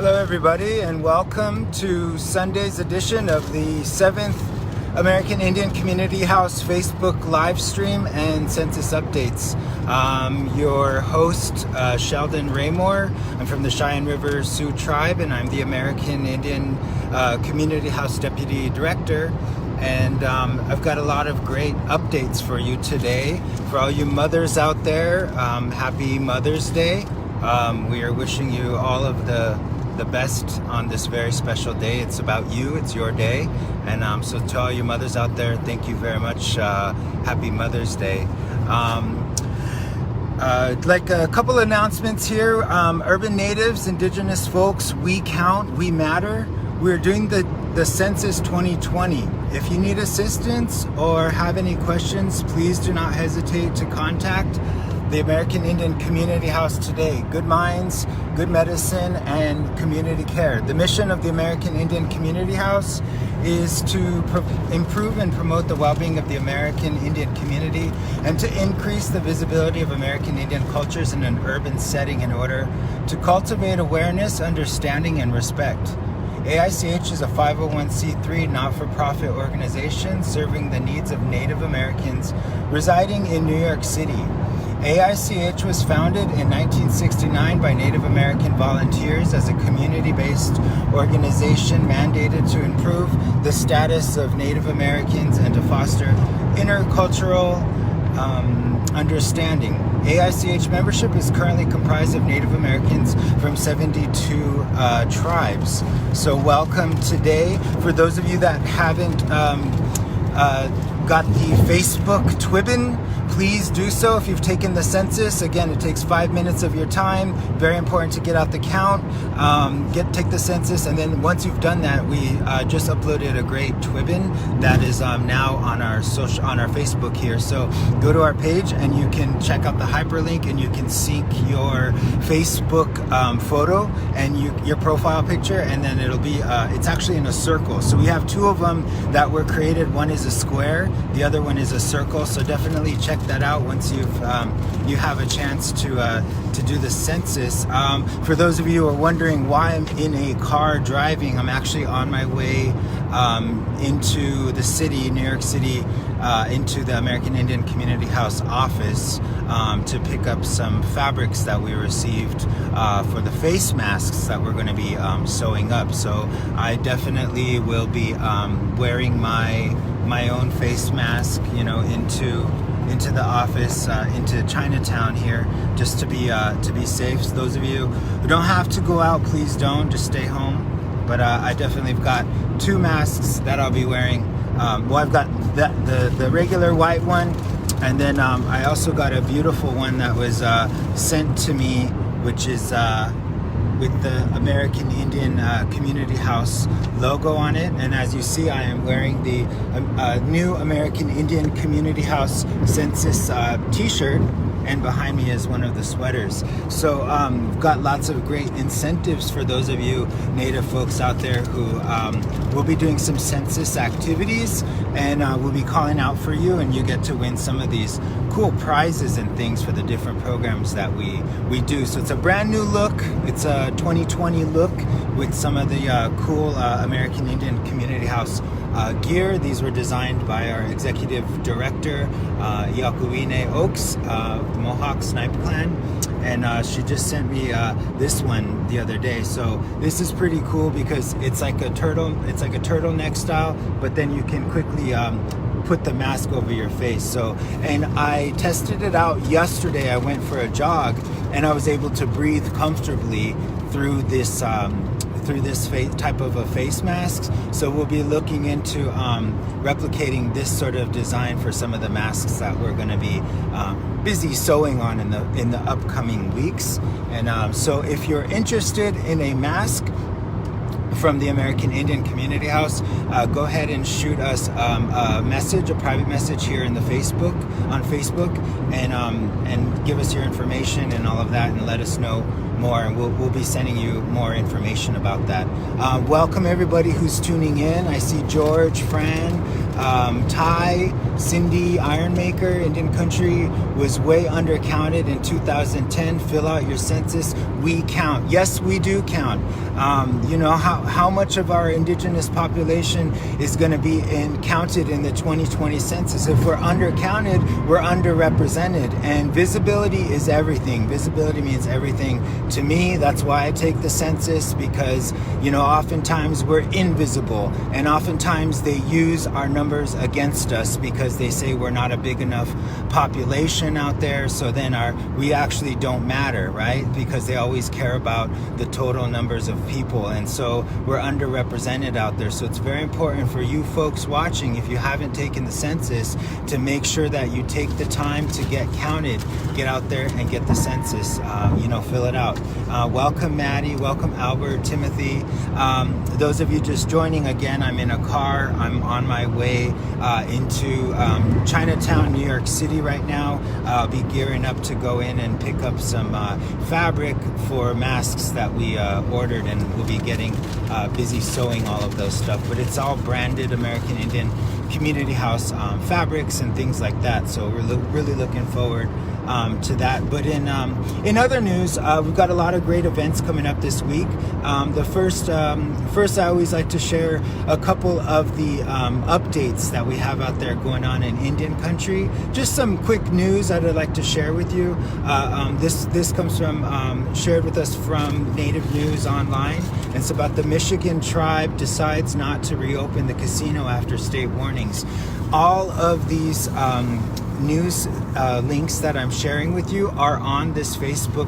Hello everybody, and welcome to Sunday's edition of the 7th American Indian Community House Facebook live stream and census updates. Your host, Sheldon Raymore. I'm from the Cheyenne River Sioux Tribe, and I'm the American Indian Community House Deputy Director. And I've got a lot of great updates for you today. For all you mothers out there, happy Mother's Day. We are wishing you all of the best on this very special day. It's about you, it's your day. And so to all you mothers out there, thank you very much. Happy Mother's Day. Like a couple announcements here. Urban natives, indigenous folks, we count, we matter. We're doing the Census 2020. If you need assistance or have any questions, please do not hesitate to contact the American Indian Community House today. Good minds, good medicine, and community care. The mission of the American Indian Community House is to improve and promote the well-being of the American Indian community and to increase the visibility of American Indian cultures in an urban setting in order to cultivate awareness, understanding, and respect. AICH is a 501c3 not-for-profit organization serving the needs of Native Americans residing in New York City. AICH was founded in 1969 by Native American volunteers as a community-based organization mandated to improve the status of Native Americans and to foster intercultural understanding. AICH membership is currently comprised of Native Americans from 72 tribes. So welcome today. For those of you that haven't got the Facebook Twibbin, please do so. If you've taken the census, again, it takes 5 minutes of your time. Very important to get out the count, take the census, and then once you've done that, we just uploaded a great Twibbin that is now on our Facebook here. So go to our page and you can check out the hyperlink and you can sync your Facebook photo and your profile picture, and then it'll be it's actually in a circle. So we have two of them that were created. One is a square, the other one is a circle. So definitely check that out once you have a chance to do the census. For those of you who are wondering why I'm in a car driving, I'm actually on my way into the city, New York City, into the American Indian Community House office to pick up some fabrics that we received for the face masks that we're going to be sewing up. So I definitely will be wearing my own face mask, into the office, into Chinatown here, just to be safe. So those of you who don't have to go out, please don't, just stay home. But I definitely have got two masks that I'll be wearing. I've got the regular white one, and then I also got a beautiful one that was sent to me, which is with the American Indian Community House logo on it. And as you see, I am wearing the new American Indian Community House Census t-shirt, and behind me is one of the sweaters. So we've got lots of great incentives for those of you Native folks out there who will be doing some census activities, and we'll be calling out for you, and you get to win some of these cool prizes and things for the different programs that we do. So it's a brand new look. It's a 2020 look with some of the cool American Indian Community House gear. These were designed by our executive director, Yakuine Oaks, Mohawk Snipe Clan, and she just sent me this one the other day. So this is pretty cool because it's like a turtleneck style, but then you can quickly put the mask over your face. So, and I tested it out yesterday. I went for a jog and I was able to breathe comfortably through this type of a face mask. So we'll be looking into replicating this sort of design for some of the masks that we're going to be busy sewing on in the upcoming weeks. And so if you're interested in a mask, from the American Indian Community House, go ahead and shoot us a private message here in the on Facebook, and give us your information and all of that, and let us know more, and we'll be sending you more information about that. Welcome everybody who's tuning in. I see George, Fran, Ty, Cindy, Ironmaker. Indian Country was way undercounted in 2010. Fill out your census. We count. Yes, we do count. You know how much of our indigenous population is going to be counted in the 2020 census. If we're undercounted, we're underrepresented, and visibility is everything. Visibility means everything to me. That's why I take the census, because oftentimes we're invisible, and oftentimes they use our numbers against us because they say we're not a big enough population out there, so then we actually don't matter, right? Because they always care about the total numbers of people, and so we're underrepresented out there. So it's very important for you folks watching, if you haven't taken the census, to make sure that you take the time to get counted. Get out there and get the census, fill it out. Welcome Maddie, welcome Albert, Timothy. Those of you just joining, again, I'm in a car. I'm on my way into Chinatown, New York City right now. I'll be gearing up to go in and pick up some fabric for masks that we ordered, and we'll be getting busy sewing all of those stuff. But it's all branded American Indian Community House fabrics and things like that. So we're really looking forward to that. But in other news, we've got a lot of great events coming up this week. The first I always like to share a couple of the updates that we have out there going on in Indian Country. Just some quick news that I'd like to share with you. This comes from shared with us from Native News Online. It's about the Michigan tribe decides not to reopen the casino after state warnings. All of these news links that I'm sharing with you are on this Facebook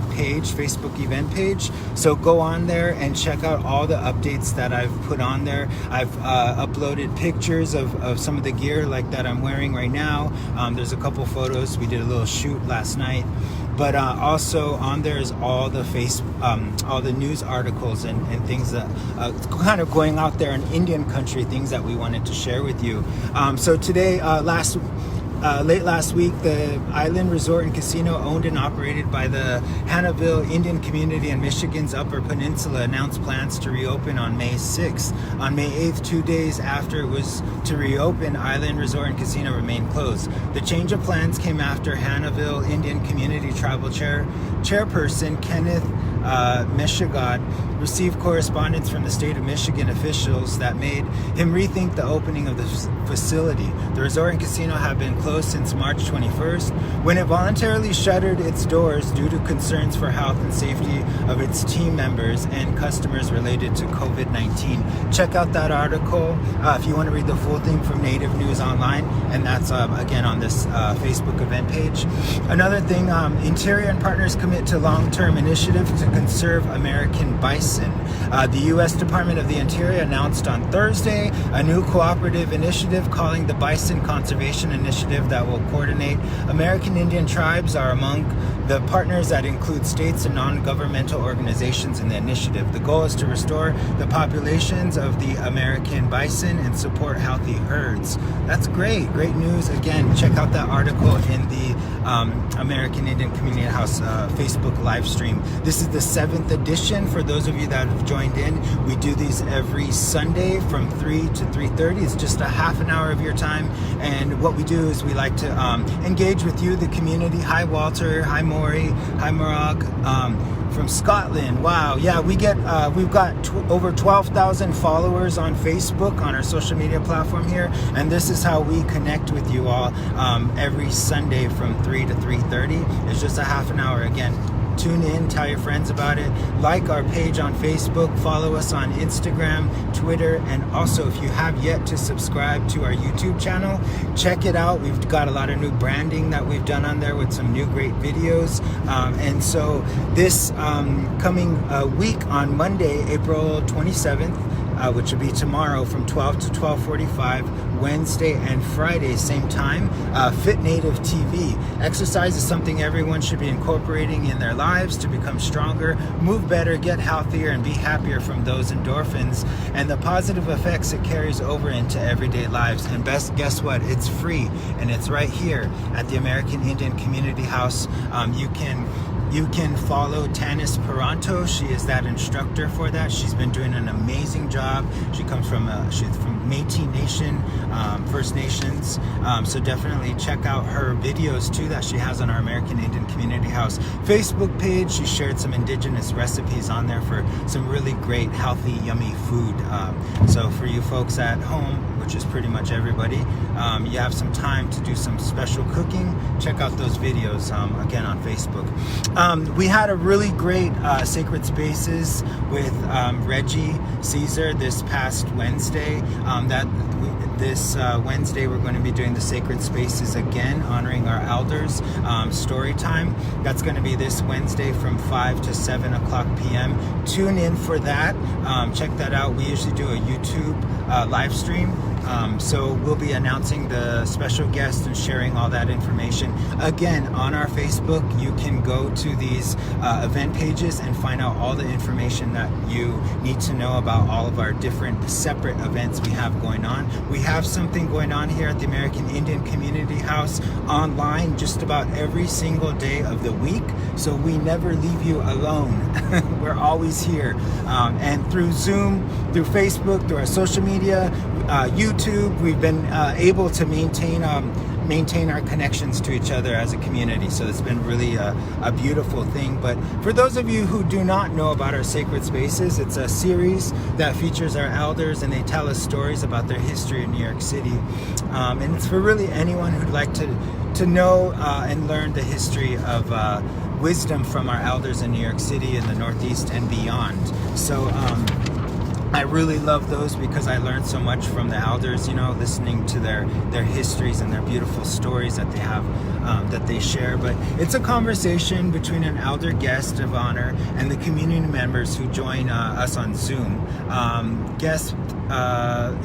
event page. So go on there and check out all the updates that I've put on there. I've uploaded pictures of some of the gear like that I'm wearing right now. There's a couple photos. We did a little shoot last night. But also on there is all the news articles and things that kind of going out there in Indian Country, things that we wanted to share with you. So today, late last week, the Island Resort and Casino, owned and operated by the Hannahville Indian Community in Michigan's Upper Peninsula, announced plans to reopen on May 6th. On May 8th, 2 days after it was to reopen, Island Resort and Casino remained closed. The change of plans came after Hannahville Indian Community Tribal Chairperson Kenneth Meshigad received correspondence from the state of Michigan officials that made him rethink the opening of the facility. The resort and casino have been closed since March 21st, when it voluntarily shuttered its doors due to concerns for health and safety of its team members and customers related to COVID-19. Check out that article if you want to read the full thing from Native News Online, and that's again on this Facebook event page. Another thing, Interior and partners commit to long-term initiative to conserve American bison. The U.S. Department of the Interior announced on Thursday a new cooperative initiative calling the Bison Conservation Initiative that will coordinate American Indian tribes. Are among the partners that include states and non-governmental organizations in the initiative. The goal is to restore the populations of the American bison and support healthy herds. That's great news. Again, check out that article in the American Indian Community House Facebook live stream. This is the 7th edition. For those of you that have joined in, we do these every Sunday from 3 to 3:30. It's just a half an hour of your time, and what we do is we like to engage with you, the community. Hi Walter, hi Maury, hi Morag, from Scotland. Wow, yeah, we've got over 12,000 followers on Facebook, on our social media platform here, and this is how we connect with you all every Sunday from 3 to 3:30. It's just a half an hour. Again, tune in, tell your friends about it, like our page on Facebook, follow us on Instagram, Twitter, and also if you have yet to subscribe to our YouTube channel, check it out. We've got a lot of new branding that we've done on there with some new great videos. And so this coming week on Monday, April 27th, which will be tomorrow from 12 to 12:45, Wednesday and Friday, same time. Fit Native TV. Exercise is something everyone should be incorporating in their lives to become stronger, move better, get healthier, and be happier from those endorphins and the positive effects it carries over into everyday lives. And guess what? It's free, and it's right here at the American Indian Community House. You can follow Tanis Peranto. She is that instructor for that. She's been doing an amazing job. She's from Mashpee Nation, First Nations. So definitely check out her videos too that she has on our American Indian Community House Facebook page. She shared some indigenous recipes on there for some really great, healthy, yummy food. So for you folks at home, which is pretty much everybody, you have some time to do some special cooking, check out those videos again on Facebook. We had a really great Sacred Spaces with Reggie Caesar this past Wednesday. This Wednesday we're going to be doing the Sacred Spaces again, honoring our elders. Story time. That's going to be this Wednesday from 5 to 7 o'clock p.m. Tune in for that. Check that out. We usually do a YouTube live stream. So we'll be announcing the special guest and sharing all that information. Again, on our Facebook, you can go to these event pages and find out all the information that you need to know about all of our different separate events we have going on. We have something going on here at the American Indian Community House online just about every single day of the week. So we never leave you alone. We're always here. And through Zoom, through Facebook, through our social media, YouTube, we've been able to maintain our connections to each other as a community. So it's been really a beautiful thing. But for those of you who do not know about our Sacred Spaces, it's a series that features our elders, and they tell us stories about their history in New York City. And it's for really anyone who'd like to know and learn the history of wisdom from our elders in New York City and the Northeast and beyond. So I really love those because I learned so much from the elders, listening to their histories and their beautiful stories that they have, that they share. But it's a conversation between an elder guest of honor and the community members who join us on Zoom. Guest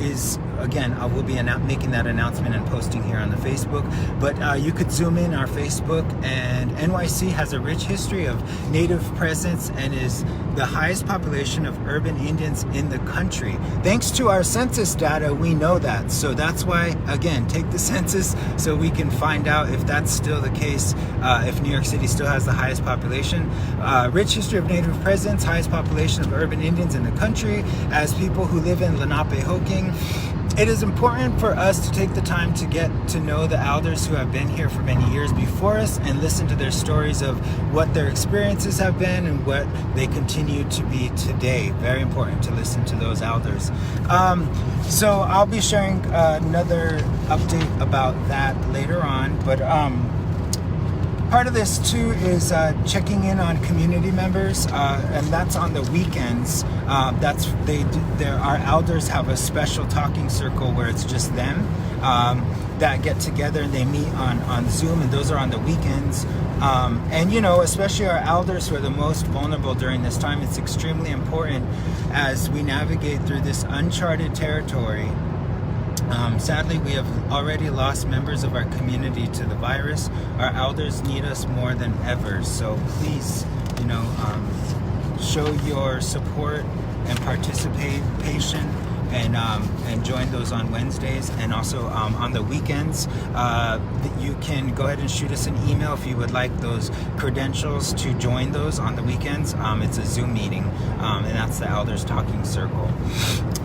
is, again, I will be making that announcement and posting here on the Facebook, but you could zoom in our Facebook, and NYC has a rich history of Native presence and is the highest population of urban Indians in the country. Thanks to our census data, we know that. So that's why, again, take the census so we can find out if that's still the case, if New York City still has the highest population. Rich history of Native presence, highest population of urban Indians in the country, as people who live in Lenape-Hoking. It is important for us to take the time to get to know the elders who have been here for many years before us and listen to their stories of what their experiences have been and what they continue to be today. Very important to listen to those elders. So I'll be sharing another update about that later on, but part of this too is checking in on community members, and that's on the weekends. Our elders have a special talking circle where it's just them that get together and they meet on Zoom, and those are on the weekends. And especially our elders who are the most vulnerable during this time, it's extremely important as we navigate through this uncharted territory. Sadly, we have already lost members of our community to the virus. Our elders need us more than ever. So please, show your support and participation and join those on Wednesdays, and also on the weekends. You can go ahead and shoot us an email if you would like those credentials to join those on the weekends. It's a Zoom meeting, and that's the Elders Talking Circle.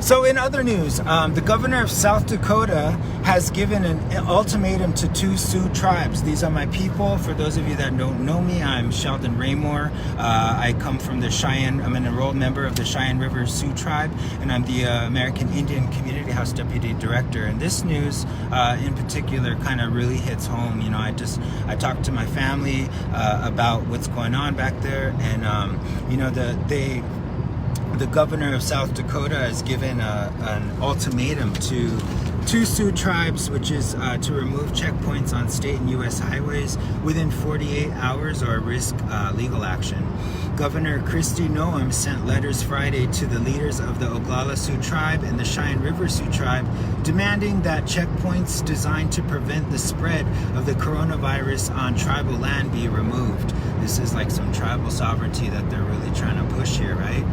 So in other news, the governor of South Dakota has given an ultimatum to 2 Sioux tribes. These are my people. For those of you that don't know me, I'm Sheldon Raymore. I come from the Cheyenne. I'm an enrolled member of the Cheyenne River Sioux tribe, and I'm the American Indian Community House Deputy Director. And this news in particular kind of really hits home. I talked to my family about what's going on back there, and the governor of South Dakota has given an ultimatum to 2 Sioux tribes, which is to remove checkpoints on state and U.S. highways within 48 hours or risk legal action. Governor Kristi Noem sent letters Friday to the leaders of the Oglala Sioux tribe and the Cheyenne River Sioux tribe, demanding that checkpoints designed to prevent the spread of the coronavirus on tribal land be removed. This is like some tribal sovereignty that they're really trying to push here, right?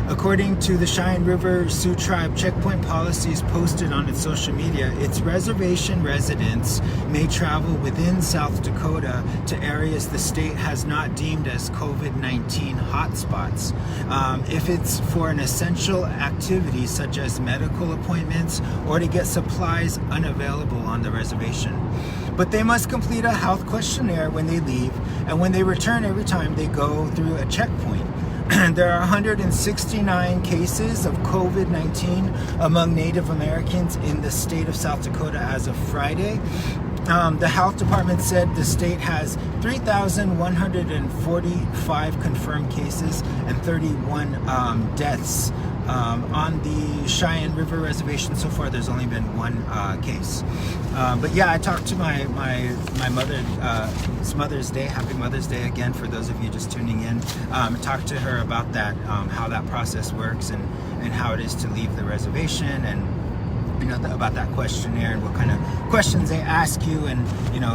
According to the Cheyenne River Sioux Tribe, checkpoint policies posted on its social media, its reservation residents may travel within South Dakota to areas the state has not deemed as COVID-19 hotspots. If it's for an essential activity such as medical appointments or to get supplies unavailable on the reservation. But they must complete a health questionnaire when they leave, and when they return, every time they go through a checkpoint. There are 169 cases of COVID-19 among Native Americans in the state of South Dakota as of Friday. The health department said the state has 3,145 confirmed cases and 31 deaths. On the Cheyenne River Reservation so far, there's only been one case. But yeah, I talked to my mother. It's Mother's Day. Happy Mother's Day again for those of you just tuning in. Talked to her about that, how that process works and how it is to leave the reservation, and about that questionnaire and what kind of questions they ask you, and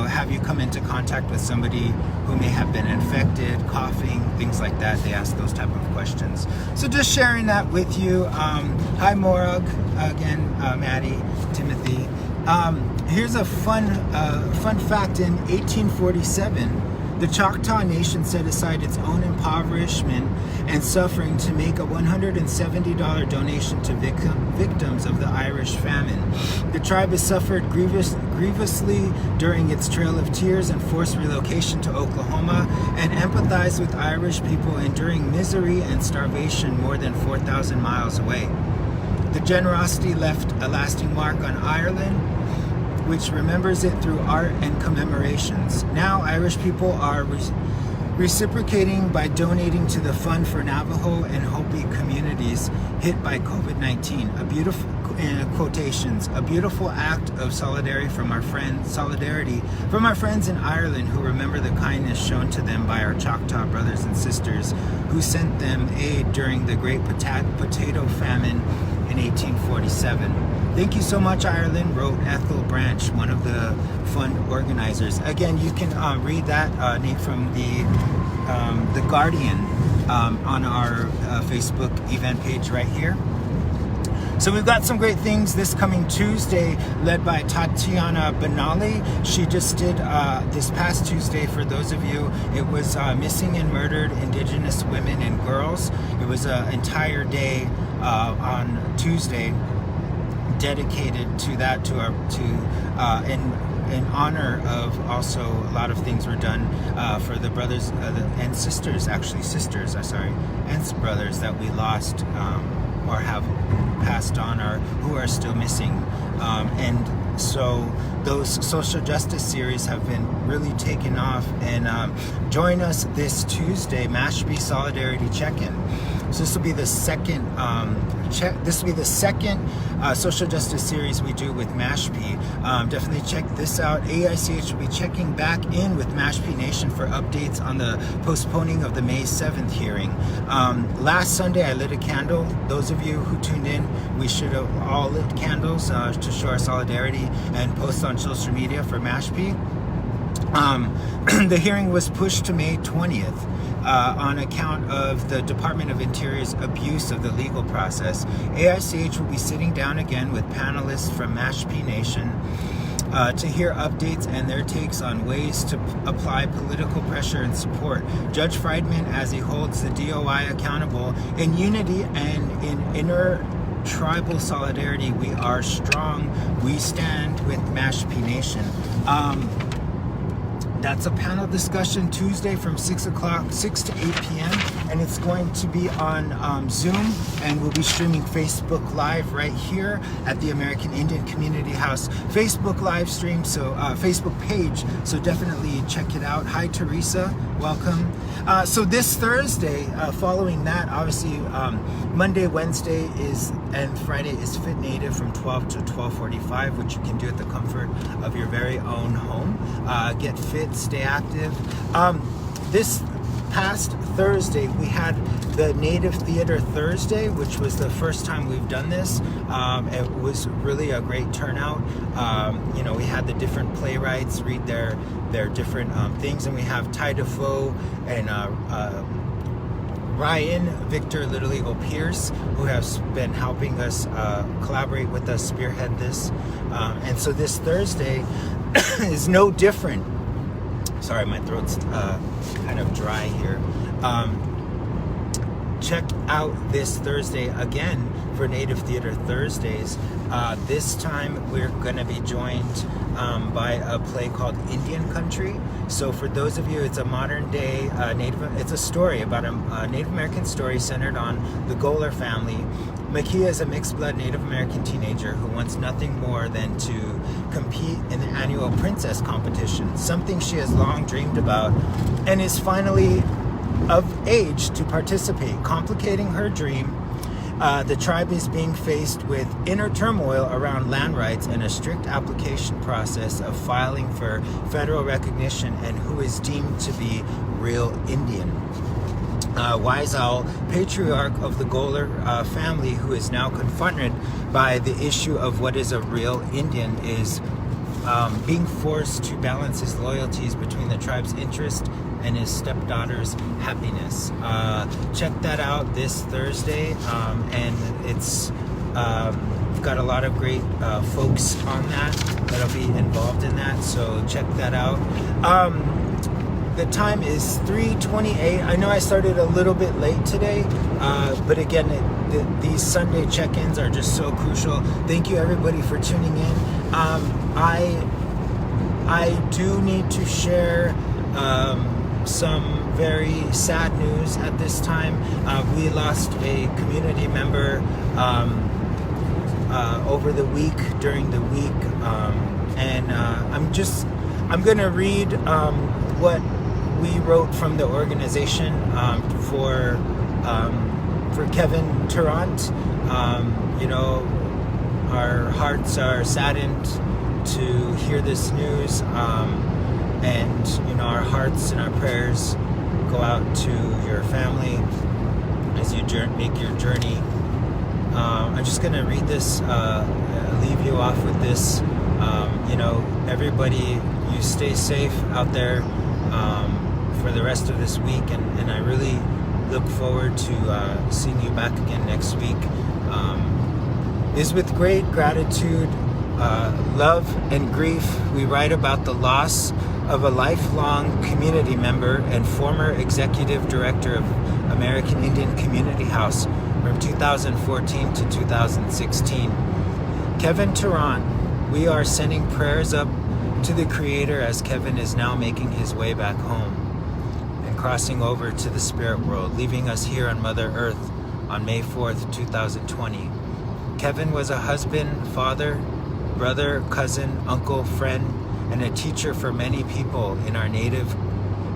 have you come into contact with somebody who may have been infected, coughing, things like that. They ask those type of questions. So just sharing that with you. Hi Morag, again, Maddie, Timothy. Here's a fun fact. In 1847, the Choctaw Nation set aside its own impoverishment and suffering to make a $170 donation to victims of the Irish famine. The tribe has suffered grievously during its Trail of Tears and forced relocation to Oklahoma, and empathized with Irish people enduring misery and starvation more than 4,000 miles away. The generosity left a lasting mark on Ireland, which remembers it through art and commemorations. Now Irish people are reciprocating by donating to the Fund for Navajo and Hopi communities hit by COVID-19. A beautiful, quotations, a beautiful act of solidarity from our friends in Ireland who remember the kindness shown to them by our Choctaw brothers and sisters who sent them aid during the Great Potato Famine in 1847. Thank you so much, Ireland, wrote Ethel Branch, one of the fund organizers. Again, you can read that, Nate, from the Guardian on our Facebook event page right here. So we've got some great things this coming Tuesday, led by Tatiana Benali. She just did this past Tuesday, for those of you, it was Missing and Murdered Indigenous Women and Girls. It was an entire day on Tuesday dedicated to that, in honor of also a lot of things were done for the brothers and sisters, and brothers that we lost or have passed on or who are still missing. And so those social justice series have been really taken off. And join us this Tuesday, Mashpee Solidarity Check-In. So this will be the second social justice series we do with Mashpee. Definitely check this out. AICH will be checking back in with Mashpee Nation for updates on the postponing of the May 7th hearing. Last Sunday I lit a candle. Those of you who tuned in, we should have all lit candles to show our solidarity and post on social media for Mashpee. The hearing was pushed to May 20th. On account of the Department of Interior's abuse of the legal process. AICH will be sitting down again with panelists from Mashpee Nation to hear updates and their takes on ways to apply political pressure and support Judge Friedman as he holds the DOI accountable. In unity and in inter-tribal solidarity, we are strong. We stand with Mashpee Nation. That's a panel discussion Tuesday from 6 to 8 p.m. And it's going to be on Zoom, and we'll be streaming Facebook Live right here at the American Indian Community House Facebook live stream, so Facebook page. So definitely check it out. Hi, Teresa. Welcome. So this Thursday, following that, obviously Monday, Wednesday and Friday is Fit Native from 12 to 12:45, which you can do at the comfort of your very own home. Get fit, stay active. This past Thursday, we had the Native Theater Thursday, which was the first time we've done this. It was really a great turnout. We had the different playwrights read their different things, and we have Ty Defoe and Ryan Victor Little Eagle Pierce, who has been helping us collaborate with us, spearhead this. And so this Thursday is no different. Sorry, my throat's kind of dry here. Check out this Thursday again for Native Theater Thursdays. This time we're going to be joined by a play called Indian Country. So for those of you, it's a modern day it's a story about a Native American story centered on the Goler family. Makia is a mixed-blood Native American teenager who wants nothing more than to compete in the annual princess competition, something she has long dreamed about, and is finally of age to participate. Complicating her dream, the tribe is being faced with inner turmoil around land rights and a strict application process of filing for federal recognition and who is deemed to be real Indian. Wise Owl, patriarch of the Goler family, who is now confronted by the issue of what is a real Indian, is being forced to balance his loyalties between the tribe's interest and his stepdaughter's happiness. Check that out this Thursday, and it's we've got a lot of great folks on that'll be involved in that, so check that out. The time is 3:28. I know I started a little bit late today, but again, these Sunday check-ins are just so crucial. Thank you everybody for tuning in. I do need to share some very sad news at this time. We lost a community member over the week, during the week, and I'm gonna read what we wrote from the organization for Kevin Tarrant. Our hearts are saddened to hear this news, and our hearts and our prayers go out to your family as you make your journey. I'm just gonna read this, leave you off with this. Everybody, you stay safe out there for the rest of this week, and I really look forward to seeing you back again next week. It is with great gratitude, love, and grief we write about the loss of a lifelong community member and former executive director of American Indian Community House from 2014 to 2016. Kevin Tarrant, we are sending prayers up to the Creator as Kevin is now making his way back home and crossing over to the spirit world, leaving us here on Mother Earth on May 4th, 2020. Kevin was a husband, father, brother, cousin, uncle, friend, and a teacher for many people in our native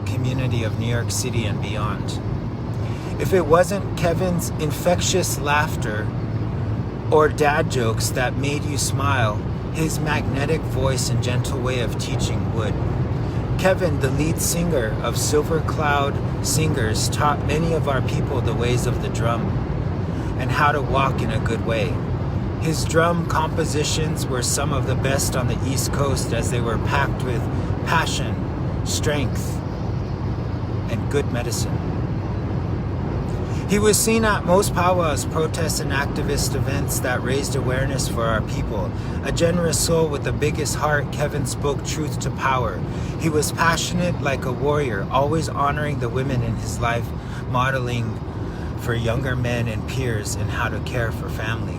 community of New York City and beyond. If it wasn't Kevin's infectious laughter or dad jokes that made you smile, his magnetic voice and gentle way of teaching would. Kevin, the lead singer of Silver Cloud Singers, taught many of our people the ways of the drum and how to walk in a good way. His drum compositions were some of the best on the East Coast, as they were packed with passion, strength, and good medicine. He was seen at most powwows, protests, and activist events that raised awareness for our people. A generous soul with the biggest heart, Kevin spoke truth to power. He was passionate like a warrior, always honoring the women in his life, modeling for younger men and peers in how to care for family.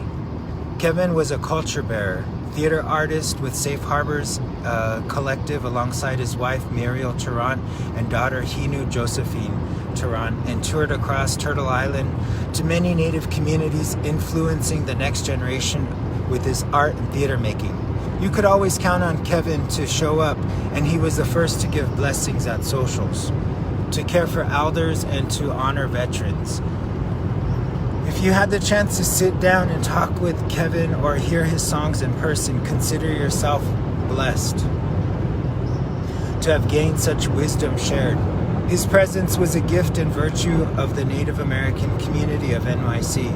Kevin was a culture bearer, theater artist with Safe Harbors Collective alongside his wife Muriel Tarrant and daughter Hinu Josephine Tarrant, and toured across Turtle Island to many Native communities, influencing the next generation with his art and theater making. You could always count on Kevin to show up, and he was the first to give blessings at socials, to care for elders, and to honor veterans. If you had the chance to sit down and talk with Kevin or hear his songs in person, consider yourself blessed to have gained such wisdom shared. His presence was a gift and virtue of the Native American community of NYC.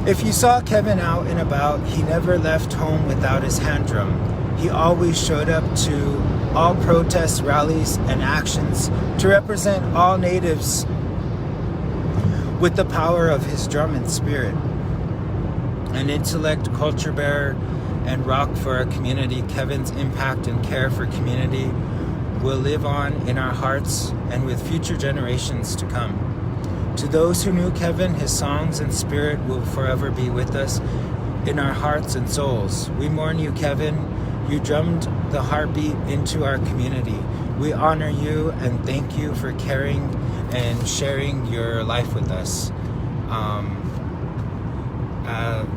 If you saw Kevin out and about, he never left home without his hand drum. He always showed up to all protests, rallies, and actions to represent all natives with the power of his drum and spirit. An intellect, culture bearer, and rock for our community, Kevin's impact and care for community will live on in our hearts and with future generations to come. To those who knew Kevin, his songs and spirit will forever be with us in our hearts and souls. We mourn you, Kevin. You drummed the heartbeat into our community. We honor you and thank you for caring and sharing your life with us.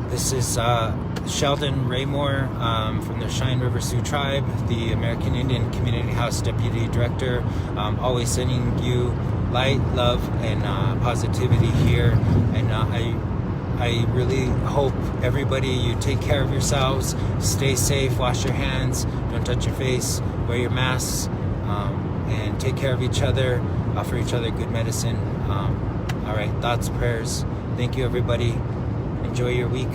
This is Sheldon Raymore from the Cheyenne River Sioux Tribe, the American Indian Community House Deputy Director, always sending you light, love, and positivity here. And I really hope everybody, you take care of yourselves, stay safe, wash your hands, don't touch your face, wear your masks, and take care of each other, offer each other good medicine. All right, thoughts, prayers. Thank you, everybody. Enjoy your week.